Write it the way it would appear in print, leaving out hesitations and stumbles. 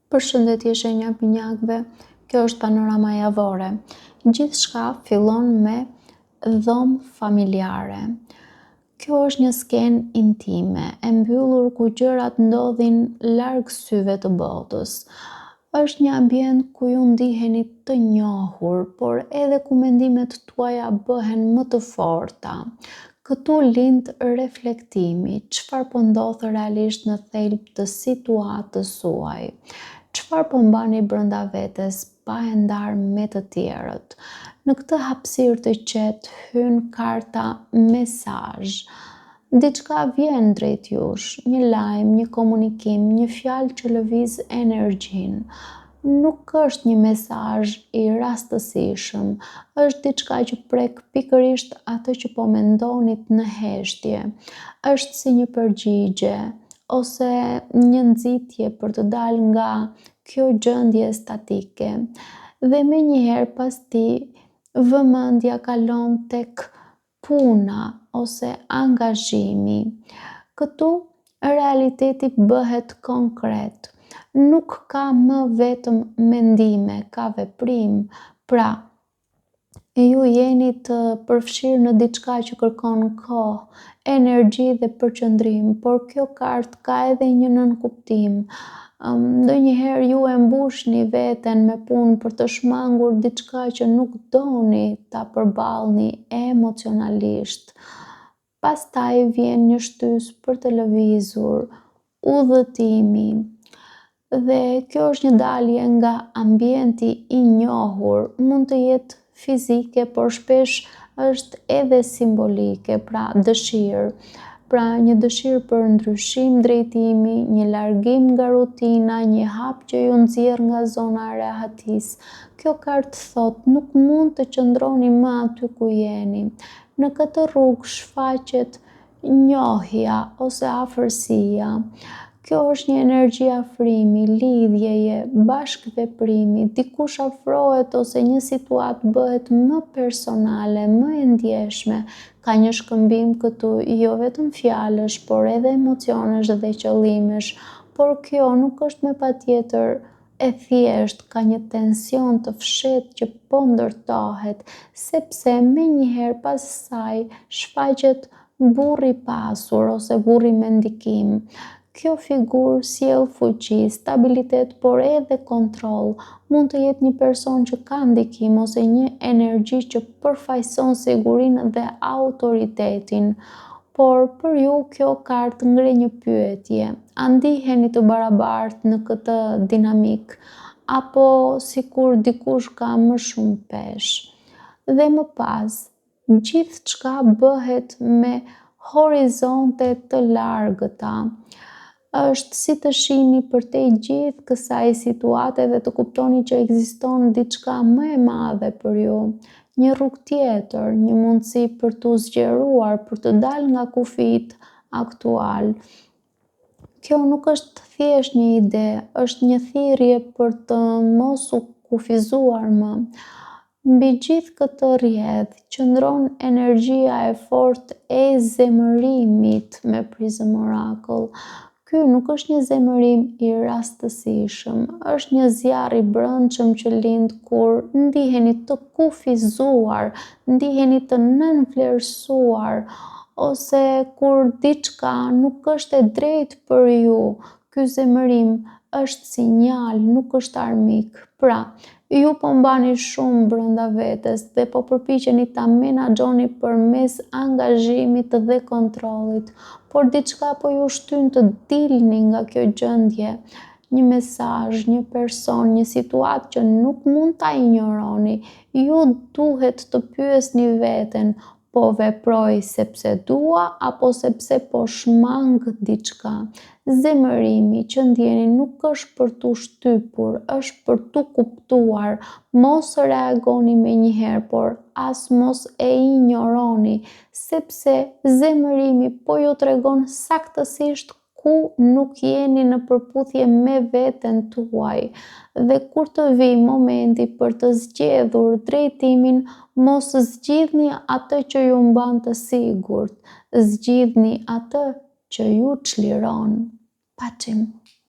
Përshëndetje shenja pinjakëve, kjo është panorama javore. Gjithçka fillon me dhomë familjare. Kjo është një skenë intime, e mbyllur ku gjërat ndodhin larg syve të botës. Është një ambient ku ju ndiheni të njohur, por edhe ku mendimet tuaja bëhen më të forta. Këtu lind reflektimi, çfarë po ndodh realisht në thelb të situatës suaj. Çfarë po mbani brenda vetes pa e ndarë me të tjerët. Në këtë hapësirë të qetë hyn karta mesazh. Diçka vjen drejt jush, një lajm, një komunikim, një fjalë që lëviz energjinë. Nuk është një mesazh i rastësishëm, është diçka që prek pikërisht atë që po mendonit në heshtje. Është si një përgjigje ose një nxitje për të dalë nga kjo gjendje statike. Dhe menjëherë pas tij vëmendja kalon tek puna ose angazhimi. Këtu realiteti bëhet konkret. Nuk ka më vetëm mendime, ka veprim. Pra, ju jeni të përfshirë në diçka që kërkon kohë, energji dhe përqendrim, por kjo kartë ka edhe një nënkuptim. Ndonjëherë ju e mbushni veten me punë për të shmangur diçka që nuk doni ta përballni emocionalisht. Pastaj vjen një shtys për të lëvizur, udhëtimi. Dhe kjo është një dalje nga ambienti i njohur, mund të jetë fizike, por shpesh është edhe simbolike, pra dëshirë. Pra një dëshirë për ndryshim, drejtimi, një largim nga rutina, një hap që ju nxjerr nga zona e rehatisë. Kjo kartë thotë nuk mund të qëndroni më aty ku jeni. Në këtë rrugë shfaqet njohja ose afërsia. Kjo është një energji afrimi, lidhjeje, bashkëveprimi, dikush afrohet ose një situatë bëhet më personale, më e ndjeshme. Ka një shkëmbim këtu jo vetëm fjalësh, por edhe emocionesh dhe qëllimesh. Por kjo nuk është me patjetër e thjeshtë, ka një tension të fshehtë që po ndërtohet, sepse menjëherë pas saj shfaqet burri i pasur ose burri me ndikim. Kjo figurë sjell fuqi, stabilitet, por edhe kontroll. Mund të jetë një person që ka ndikim ose një energji që përfaqëson sigurinë dhe autoritetin. Por për ju kjo kartë ngre një pyetje. A ndiheni të barabartë në këtë dinamik? Apo sikur dikush ka më shumë peshë? Dhe më pas, gjithçka bëhet me horizonte të largëta. Është si të shihni përtej gjithë kësaj situate dhe të kuptoni që ekziston diçka më e madhe për ju. Një rrugë tjetër, një mundësi për t'u zgjeruar, për të dalë nga kufijt aktual. Kjo nuk është thjesht një ide, është një thirrje për të mos u kufizuar më. Mbi gjithë këtë rrjedhë qëndron energjia e fortë e zemërimit me Prism Oracle. Ky nuk është një zemërim i rastësishëm, është një zjarr i brendshëm që lind kur ndiheni të kufizuar, ndiheni të nënvlerësuar, ose kur diçka nuk është e drejtë për ju. Ky zemërim është sinjal, nuk është armik. Pra, ju po mbani shumë brenda vetes dhe po përpiqeni ta menaxhoni përmes angazhimit dhe kontrollit, por diçka po ju shtyn të dilni nga kjo gjendje. Një mesazh, një person, një situatë që nuk mund ta injoroni. Ju duhet të pyesni veten, po veproj sepse dua apo sepse po shmang diçka. Zemërimi që ndjeni nuk është për t'u shtypur, është për t'u kuptuar. Mos reagoni menjëherë, por as mos e injoroni, sepse zemërimi po ju tregon saktësisht ku nuk jeni në përputhje me veten tuaj. Dhe kur të vijë momenti për të zgjedhur drejtimin, mos zgjidhni atë që ju mban të sigurt, zgjidhni atë që ju çliron. Paçim.